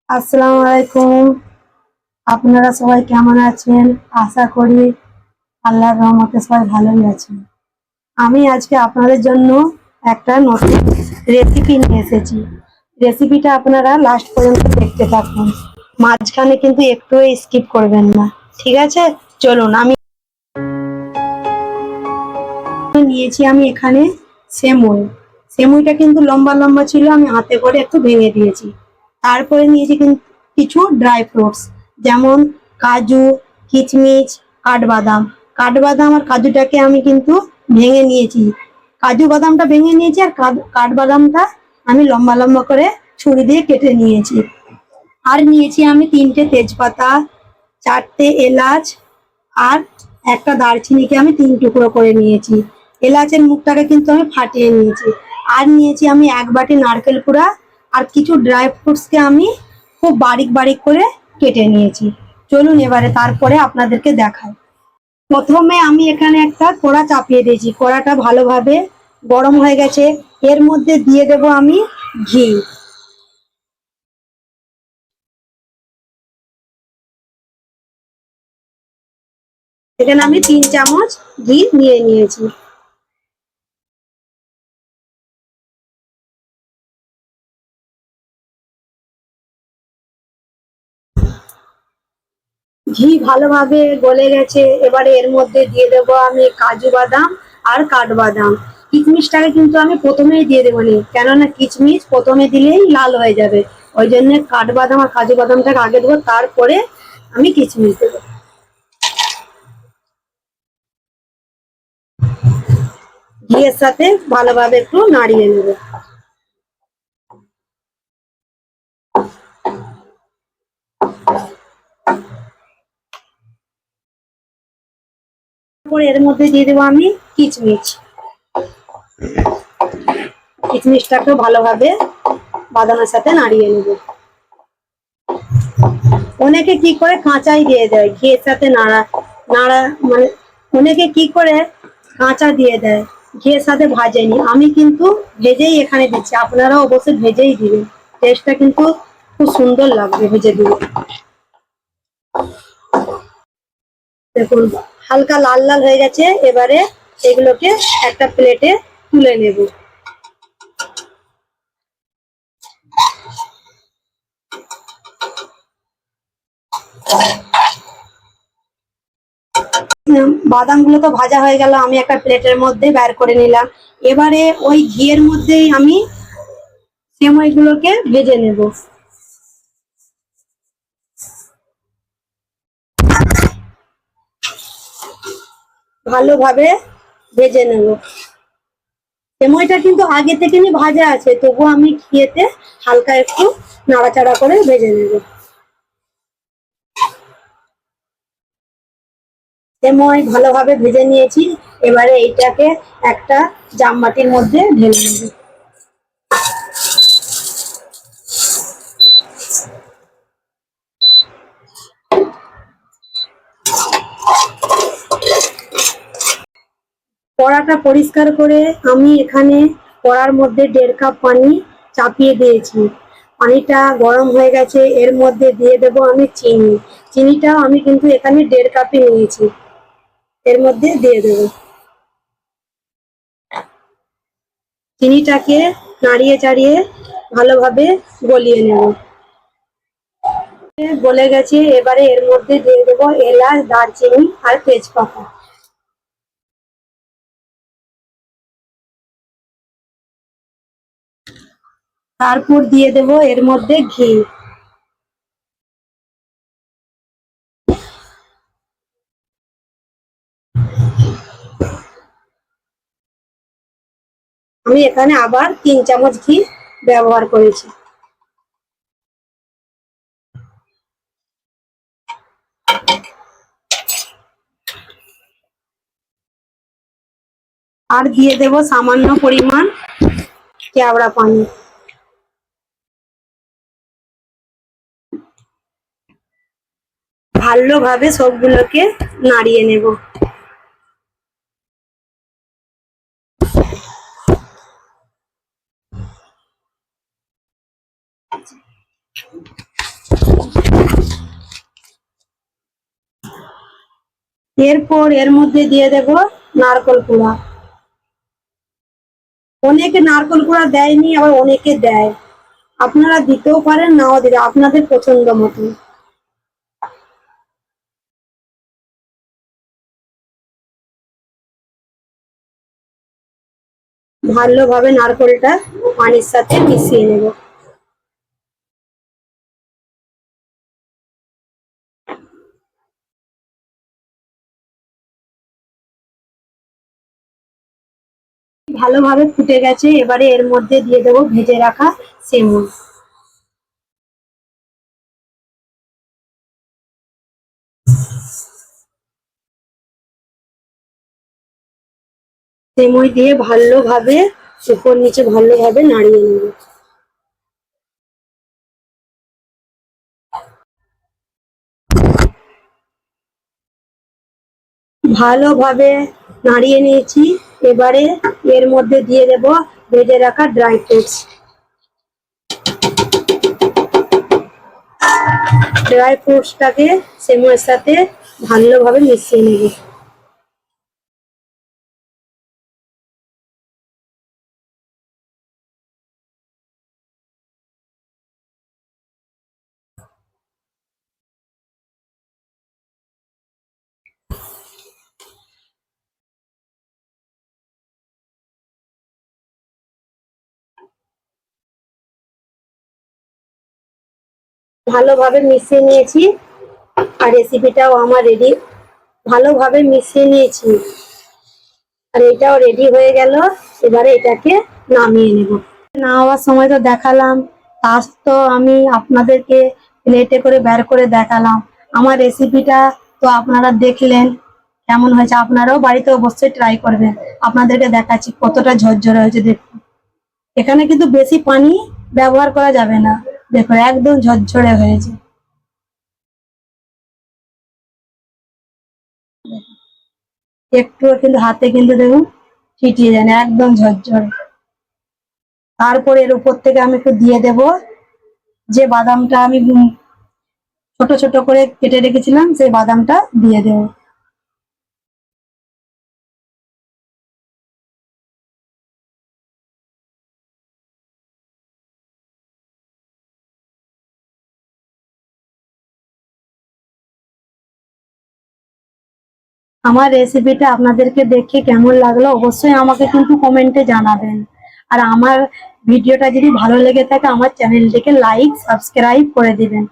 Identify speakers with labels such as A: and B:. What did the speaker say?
A: আসসালামু আলাইকুম। আপনারা সবাই কেমন আছেন? আশা করি আল্লাহর রহমতে সবাই ভালোই আছেন। আমি আজকে আপনাদের জন্য একটা নতুন রেসিপি নিয়ে এসেছি। রেসিপিটা আপনারা লাস্ট পর্যন্ত দেখতে থাকুন। মাঝখানে কিন্তু একটুও স্কিপ করবেন না। ঠিক আছে? চলুন আমি এখানে সেমুই। সেমুইটা কিন্তু লম্বা লম্বা ছিল, আমি হাতে করে একটু ভেঙে দিয়েছি। তারপরে নিয়েছি কিন্তু কিছু ড্রাই ফ্রুটস, যেমন কাজু, কিচমিচ, কাঠবাদাম। কাঠবাদাম আর কাজুটাকে আমি কিন্তু ভেঙে নিয়েছি। কাজু বাদামটা ভেঙে নিয়েছি, আর কাঠবাদামটা আমি লম্বা লম্বা করে ছুরি দিয়ে কেটে নিয়েছি। আর নিয়েছি আমি 3টে তেজপাতা, 4টে এলাচ, আর একটা দারচিনিকে আমি 3 টুকরো করে নিয়েছি। এলাচের মুখটাকে কিন্তু আমি ফাটিয়ে নিয়েছি। আর নিয়েছি আমি 1 বাটি নারকেল কুড়া, আর কিছু ড্রাই ফ্রুটসকে আমি খুব বারিক বারিক করে কেটে নিয়েছি। চলুন এবারে তারপরে আপনাদেরকে দেখাই। প্রথমে আমি এখানে একটা কড়া চাপিয়ে দিয়েছি। কড়াটা ভালোভাবে গরম হয়ে গেছে। এর মধ্যে দিয়ে দেব আমি ঘি। এখানে আমি 3 চামচ ঘি নিয়ে নিয়েছি। ঘি ভালোভাবে গলে গেছে। এবারে এর মধ্যে দিয়ে দেবো আমি কাজু বাদাম আর কাঠবাদাম। কিচমিচটাকে কিন্তু আমি প্রথমেই দিয়ে দেবো নি, কেননা কিচমিচ প্রথমে দিলেই লাল হয়ে যাবে। ওই জন্য কাঠবাদাম আর কাজু বাদামটাকে আগে দেবো, তারপরে আমি কিচমিচ দেবো। ঘিয়ের সাথে ভালোভাবে একটু নাড়িয়ে নেবো। তারপরে এর মধ্যে দিয়ে দেবো আমি কিচমিচ। কিচমিচটাকে ভালোভাবে বাদামের সাথে নাড়িয়ে নেবো। অনেকে কি করে কাঁচাই দিয়ে দেয় ঘিয়ের সাথে নাড়া নাড়া মানে অনেকে কি করে কাঁচা দিয়ে দেয়, ঘিয়ের সাথে ভাজেনি। আমি কিন্তু ভেজেই এখানে দিচ্ছি, আপনারাও অবশ্যই ভেজেই দিবেন। টেস্টটা কিন্তু খুব সুন্দর লাগবে ভেজে দিলে। দেখুন হালকা লাল লাল হয়ে গেছে। এবারে এগুলোকে একটা প্লেটে তুলে নেব। বাদামগুলো তো ভাজা হয়ে গেল, আমি একটা প্লেটের মধ্যে বের করে নিলাম। এবারে ওই ঘিয়ের মধ্যেই আমি সেমাইগুলোকে ভেজে নেব। ভালোভাবে ভেজে নেব। সেমাইটা কিন্তু আগে থেকে ভাজা আছে, তবুও আমি ঘিয়েতে হালকা একটু নাড়াচাড়া করে ভেজে নেব। সেমাই ভালোভাবে ভেজে নিয়েছি। এবারে এইটাকে একটা জামবাটির মধ্যে ঢেলে নেব। কড়াটা পরিষ্কার করে আমি এখানে কড়ার মধ্যে 1.5 কাপ পানি চাপিয়ে দিয়েছি। পানিটা গরম হয়ে গেছে। এর মধ্যে দিয়ে দেব আমি চিনি। চিনিটাও আমি কিন্তু এখানে 1.5 কাপই নিয়েছি। এর মধ্যে দিয়ে দেব। চিনিটাকে নাড়িয়ে চাড়িয়ে ভালোভাবে গলিয়ে নেব। গলে গেছে। এবারে এর মধ্যে দিয়ে দেব এলাচ, দারচিনি আর তেজপাতা। তারপর দিয়ে দেব এর মধ্যে ঘি। আমি এখানে আবার 3 চামচ ঘি ব্যবহার করেছি। আর দিয়ে দেব সামান্য পরিমাণ কেওড়া পানি। ভালোভাবে সবগুলোকে নাড়িয়ে নেব। এরপর এর মধ্যে দিয়ে দেব নারকেল কুড়া। অনেকে নারকেল কুড়া দেয়নি, আবার অনেকে দেয়, আপনারা দিতেও পারেন নাও দিতে, আপনাদের পছন্দ মতো। ভালোভাবে নারকেলটা পানির সাথে মিশিয়ে নেব। ভালোভাবে ফুটে গেছে, এবারে এর মধ্যে দিয়ে দেবো ভেজে রাখা সেমুই। সেমুই দিয়ে ভালোভাবে উপর নিচে ভালোভাবে নাড়িয়ে নেব। ভালোভাবে নাড়িয়ে নিয়েছি, এবারে এর মধ্যে দিয়ে দেব ভেজে রাখা ড্রাই ফ্রুটস। ড্রাই ফ্রুটসটাকে সেমুইয়ের সাথে ভালোভাবে মিশিয়ে নেব। ভালোভাবে মিশিয়ে নিয়েছি, আর রেসিপিটাও আমার রেডি। ভালোভাবে মিশিয়ে নিয়েছি, আর এটাও রেডি হয়ে গেল। এবারে এটাকে নামিয়ে নেব। নামাবার সময় তো দেখালাম, তার তো আমি আপনাদেরকে প্লেটে করে বের করে দেখালাম। আমার রেসিপিটা তো আপনারা দেখলেন, কেমন হয়েছে আপনারাও বাড়িতে অবশ্যই ট্রাই করবেন। আপনাদেরকে দেখাচ্ছি কতটা ঝরঝরে হয়েছে, দেখুন। এখানে কিন্তু বেশি পানি ব্যবহার করা যাবে না, দেখো একদম ঝরঝরে হয়েছে। একটু কিন্তু হাতে কিন্তু দেখুন ছিটিয়ে যায় না, একদম ঝরঝরে। তারপরে এর উপর থেকে আমি একটু দিয়ে দেব যে বাদামটা আমি ছোট ছোট করে কেটে রেখেছিলাম, সেই বাদামটা দিয়ে দেব। আমার রেসিপিটা আপনাদেরকে দেখে কেমন লাগলো অবশ্যই আমাকে কিন্তু কমেন্টে জানাবেন। আর আমার ভিডিওটা যদি ভালো লেগে থাকে আমার চ্যানেলটিকে লাইক সাবস্ক্রাইব করে দিবেন।